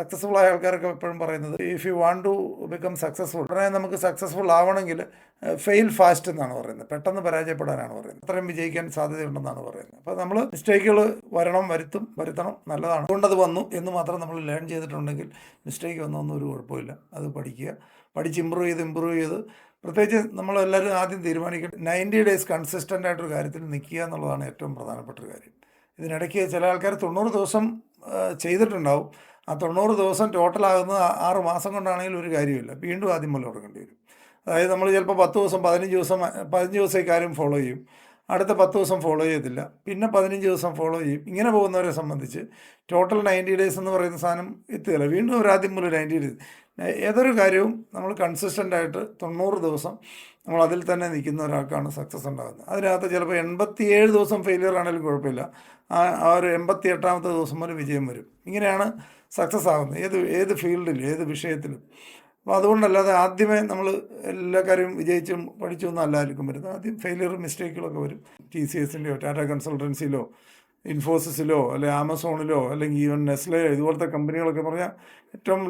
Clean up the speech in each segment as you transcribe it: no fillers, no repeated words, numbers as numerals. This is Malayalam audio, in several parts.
സക്സസ്ഫുൾ ആയ ആൾക്കാരൊക്കെ എപ്പോഴും പറയുന്നത്, if you want to become successful, ഉടനെ നമുക്ക് സക്സസ്ഫുൾ ആവണമെങ്കിൽ ഫെയിൽ ഫാസ്റ്റ് എന്നാണ് പറയുന്നത്, പെട്ടെന്ന് പരാജയപ്പെടാനാണ് പറയുന്നത്. അത്രയും വിജയിക്കാൻ സാധ്യതയുണ്ടെന്നാണ് പറയുന്നത്. അപ്പോൾ നമ്മൾ മിസ്റ്റേക്കുകൾ വരുത്തണം, നല്ലതാണ്. അതുകൊണ്ടത് വന്നു എന്ന് മാത്രം നമ്മൾ ലേൺ ചെയ്തിട്ടുണ്ടെങ്കിൽ മിസ്റ്റേക്ക് വന്നൊന്നും ഒരു കുഴപ്പമില്ല. അത് പഠിച്ച് ഇമ്പ്രൂവ് ചെയ്ത് പ്രത്യേകിച്ച് നമ്മളെല്ലാവരും ആദ്യം തീരുമാനിക്കണം 90 days കൺസിസ്റ്റൻ്റ് ആയിട്ടൊരു കാര്യത്തിൽ നിൽക്കുക എന്നുള്ളതാണ് ഏറ്റവും പ്രധാനപ്പെട്ട ഒരു കാര്യം. ഇതിനിടയ്ക്ക് ചില ആൾക്കാർ 90 ദിവസം ചെയ്തിട്ടുണ്ടാവും. ആ 90 ദിവസം ടോട്ടലാകുന്നത് 6 മാസം കൊണ്ടാണെങ്കിൽ ഒരു കാര്യമില്ല, വീണ്ടും ആദ്യം മുതൽ തുടങ്ങേണ്ടി വരും. അതായത് നമ്മൾ ചിലപ്പോൾ 10 ദിവസം 15 ദിവസം ഈ കാര്യം ഫോളോ ചെയ്യും, അടുത്ത 10 ദിവസം ഫോളോ ചെയ്യത്തില്ല, പിന്നെ 15 ദിവസം ഫോളോ ചെയ്യും. ഇങ്ങനെ പോകുന്നവരെ സംബന്ധിച്ച് ടോട്ടൽ 90 days എന്ന് പറയുന്ന സാധനം എത്തുകയില്ല, വീണ്ടും ഒരു ആദ്യം മുതൽ 90 days. ഏതൊരു കാര്യവും നമ്മൾ കൺസിസ്റ്റൻ്റ് ആയിട്ട് 90 ദിവസം നമ്മൾ അതിൽ തന്നെ നിൽക്കുന്ന ഒരാൾക്കാണ് സക്സസ് ഉണ്ടാകുന്നത്. അതിനകത്ത് ചിലപ്പോൾ 87 ദിവസം ഫെയിലിയർ ആണെങ്കിലും കുഴപ്പമില്ല, ആ ഒരു 88ാമത്തെ ദിവസം വരെ വിജയം വരും. ഇങ്ങനെയാണ് സക്സസ് ആകുന്നത് ഏത് ഫീൽഡിലും ഏത് വിഷയത്തിലും. അപ്പോൾ അതുകൊണ്ടല്ലാതെ ആദ്യമേ നമ്മൾ എല്ലാ കാര്യവും വിജയിച്ചും പഠിച്ചൊന്നും അല്ലായിരിക്കും വരുന്നത്. ആദ്യം ഫെയിലിയറും മിസ്റ്റേക്കുകളൊക്കെ വരും. TCSൻ്റെയോ ടാറ്റ കൺസൾട്ടൻസിയിലോ ഇൻഫോസിസിലോ അല്ലെങ്കിൽ ആമസോണിലോ അല്ലെങ്കിൽ ഈവൻ നെസ്ലെയോ ഇതുപോലത്തെ കമ്പനികളൊക്കെ പറഞ്ഞാൽ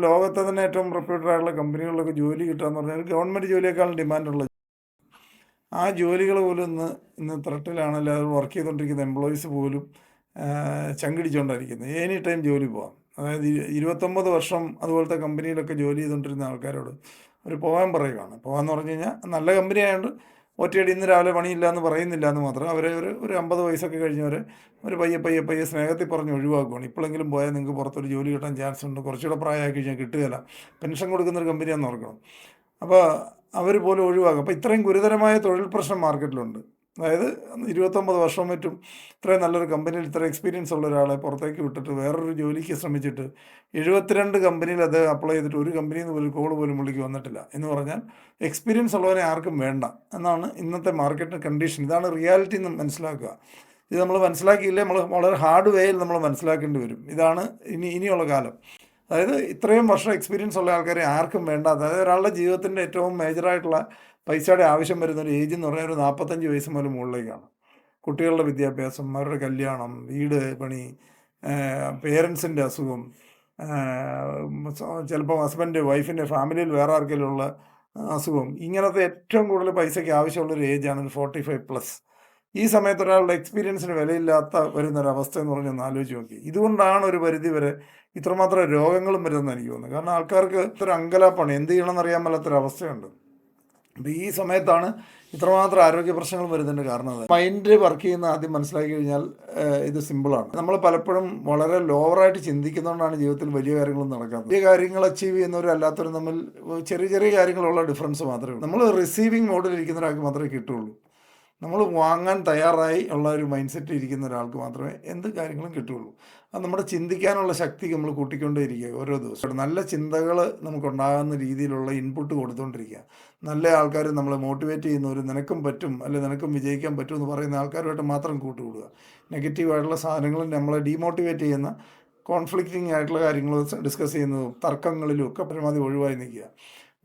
ലോകത്തെ തന്നെ ഏറ്റവും റെപ്യൂട്ടഡ് ആയിട്ടുള്ള കമ്പനികളിലൊക്കെ ജോലി കിട്ടുക എന്ന് പറഞ്ഞാൽ ഗവൺമെൻറ് ജോലിയേക്കാളും ഡിമാൻഡുള്ള ആ ജോലികൾ പോലും ഇന്ന് ത്രെട്ടിലാണല്ലോ. അത് വർക്ക് ചെയ്തുകൊണ്ടിരിക്കുന്ന എംപ്ലോയീസ് പോലും ചങ്കിടിച്ചുകൊണ്ടായിരിക്കുന്നത്. എനി ടൈം ജോലി പോകാം. അതായത് 29 വർഷം അതുപോലത്തെ കമ്പനിയിലൊക്കെ ജോലി ചെയ്തുകൊണ്ടിരുന്ന ആൾക്കാരോട് അവർ പോകാൻ പറയുകയാണ്. പോകാമെന്ന് പറഞ്ഞു കഴിഞ്ഞാൽ നല്ല കമ്പനി ആയതുകൊണ്ട് ഒറ്റയടി ഇന്ന് രാവിലെ പണിയില്ല എന്ന് പറയുന്നില്ല എന്ന് മാത്രം. അവരെ ഒരു 50 വയസ്സൊക്കെ കഴിഞ്ഞവരെ ഒരു പയ്യെ സ്നേഹത്തിൽ പറഞ്ഞ് ഒഴിവാക്കുകയാണ്. ഇപ്പോഴെങ്കിലും പോയാൽ നിങ്ങൾക്ക് പുറത്തൊരു ജോലി കിട്ടാൻ ചാൻസ് ഉണ്ട്, കുറച്ചുകൂടെ പ്രായമായി കഴിഞ്ഞാൽ കിട്ടുകയില്ല, പെൻഷൻ കൊടുക്കുന്നൊരു കമ്പനിയാണെന്ന് ഓർക്കണം. അപ്പോൾ അവർ പോലും ഒഴിവാക്കും. അപ്പോൾ ഇത്രയും ഗുരുതരമായ തൊഴിൽ പ്രശ്നം മാർക്കറ്റിലുണ്ട്. അതായത് 29 വർഷം പറ്റും ഇത്രയും നല്ലൊരു കമ്പനിയിൽ ഇത്ര എക്സ്പീരിയൻസ് ഉള്ള ഒരാളെ പുറത്തേക്ക് വിട്ടിട്ട് വേറൊരു ജോലിക്ക് ശ്രമിച്ചിട്ട് 72 കമ്പനിയിൽ അത് അപ്ലൈ ചെയ്തിട്ട് ഒരു കമ്പനിയിൽ നിന്ന് ഒരു കോൾ പോലും പുള്ളിക്ക് വന്നിട്ടില്ല എന്ന് പറഞ്ഞാൽ എക്സ്പീരിയൻസ് ഉള്ളവരെ ആർക്കും വേണ്ട എന്നാണ് ഇന്നത്തെ മാർക്കറ്റിൻ്റെ കണ്ടീഷൻ. ഇതാണ് റിയാലിറ്റി എന്ന് മനസ്സിലാക്കുക. ഇത് നമ്മൾ മനസ്സിലാക്കിയില്ലേ നമ്മൾ വളരെ ഹാർഡ് വേയിൽ നമ്മൾ മനസ്സിലാക്കേണ്ടി വരും. ഇതാണ് ഇനിയുള്ള കാലം. അതായത് ഇത്രയും വർഷം എക്സ്പീരിയൻസ് ഉള്ള ആൾക്കാരെ ആർക്കും വേണ്ട. അതായത് ഒരാളുടെ ജീവിതത്തിൻ്റെ ഏറ്റവും മേജറായിട്ടുള്ള പൈസയുടെ ആവശ്യം വരുന്ന ഒരു ഏജ് എന്ന് പറഞ്ഞാൽ ഒരു 45 വയസ്സ് മുതൽ മുകളിലേക്കാണ്. കുട്ടികളുടെ വിദ്യാഭ്യാസം, അവരുടെ കല്യാണം, വീട് പണി, പേരൻസിൻ്റെ അസുഖം, ചിലപ്പോൾ ഹസ്ബൻഡ് വൈഫിൻ്റെ ഫാമിലിയിൽ വേറെ ആർക്കെങ്കിലും ഉള്ള അസുഖം, ഇങ്ങനത്തെ ഏറ്റവും കൂടുതൽ പൈസയ്ക്ക് ആവശ്യമുള്ളൊരു ഏജാണ് ഒരു 45+. ഈ സമയത്ത് ഒരാളുടെ എക്സ്പീരിയൻസിന് വിലയില്ലാത്ത വരുന്നൊരവസ്ഥ എന്ന് പറഞ്ഞൊന്ന് ആലോചിച്ച് നോക്കി. ഇതുകൊണ്ടാണ് ഒരു പരിധി വരെ ഇത്രമാത്രം രോഗങ്ങളും വരുന്നതെന്ന് എനിക്ക് തോന്നുന്നത്. കാരണം ആൾക്കാർക്ക് ഇത്ര അങ്കലാപ്പാണ്, എന്ത് ചെയ്യണമെന്ന് അറിയാൻ മേലാത്തൊരവസ്ഥയുണ്ട്. അപ്പോൾ ഈ സമയത്താണ് ഇത്രമാത്രം ആരോഗ്യ പ്രശ്നങ്ങൾ വരുന്നതിൻ്റെ കാരണം. മൈൻഡ് വർക്ക് ചെയ്യുന്ന ആദ്യം മനസ്സിലാക്കി കഴിഞ്ഞാൽ ഇത് സിമ്പിളാണ്. നമ്മൾ പലപ്പോഴും വളരെ ലോവറായിട്ട് ചിന്തിക്കുന്നതുകൊണ്ടാണ് ജീവിതത്തിൽ വലിയ കാര്യങ്ങളൊന്നും നടക്കാത്തത്. വലിയ കാര്യങ്ങൾ അച്ചീവ് ചെയ്യുന്നവരും അല്ലാത്തവരും തമ്മിൽ ചെറിയ കാര്യങ്ങളുള്ള ഡിഫറൻസ് മാത്രമേ ഉള്ളൂ. നമ്മൾ റിസീവിങ് മോഡിൽ ഒരാൾക്ക് മാത്രമേ കിട്ടുള്ളൂ. നമ്മൾ വാങ്ങാൻ തയ്യാറായി ഉള്ള ഒരു മൈൻഡ് സെറ്റ് ഇരിക്കുന്ന ഒരാൾക്ക് മാത്രമേ എന്ത് കാര്യങ്ങളും കിട്ടുകയുള്ളൂ. അത് നമ്മുടെ ചിന്തിക്കാനുള്ള ശക്തി നമ്മൾ കൂട്ടിക്കൊണ്ടേയിരിക്കുക ഓരോ ദിവസവും. നല്ല ചിന്തകൾ നമുക്കുണ്ടാകുന്ന രീതിയിലുള്ള ഇൻപുട്ട് കൊടുത്തുകൊണ്ടിരിക്കുക. നല്ല ആൾക്കാർ നമ്മളെ മോട്ടിവേറ്റ് ചെയ്യുന്നവർ, നിനക്കും പറ്റും അല്ലെങ്കിൽ നിനക്കും വിജയിക്കാൻ പറ്റും എന്ന് പറയുന്ന ആൾക്കാരുമായിട്ട് മാത്രം കൂട്ടുകൂടുക. നെഗറ്റീവായിട്ടുള്ള സാധനങ്ങളും നമ്മളെ ഡീമോട്ടിവേറ്റ് ചെയ്യുന്ന കോൺഫ്ലിക്റ്റിംഗ് ആയിട്ടുള്ള കാര്യങ്ങൾ ഡിസ്കസ് ചെയ്യുന്നതും തർക്കങ്ങളിലും ഒക്കെ പരമാവധി ഒഴിവായി നിൽക്കുക.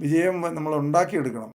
വിജയം നമ്മൾ ഉണ്ടാക്കിയെടുക്കണം.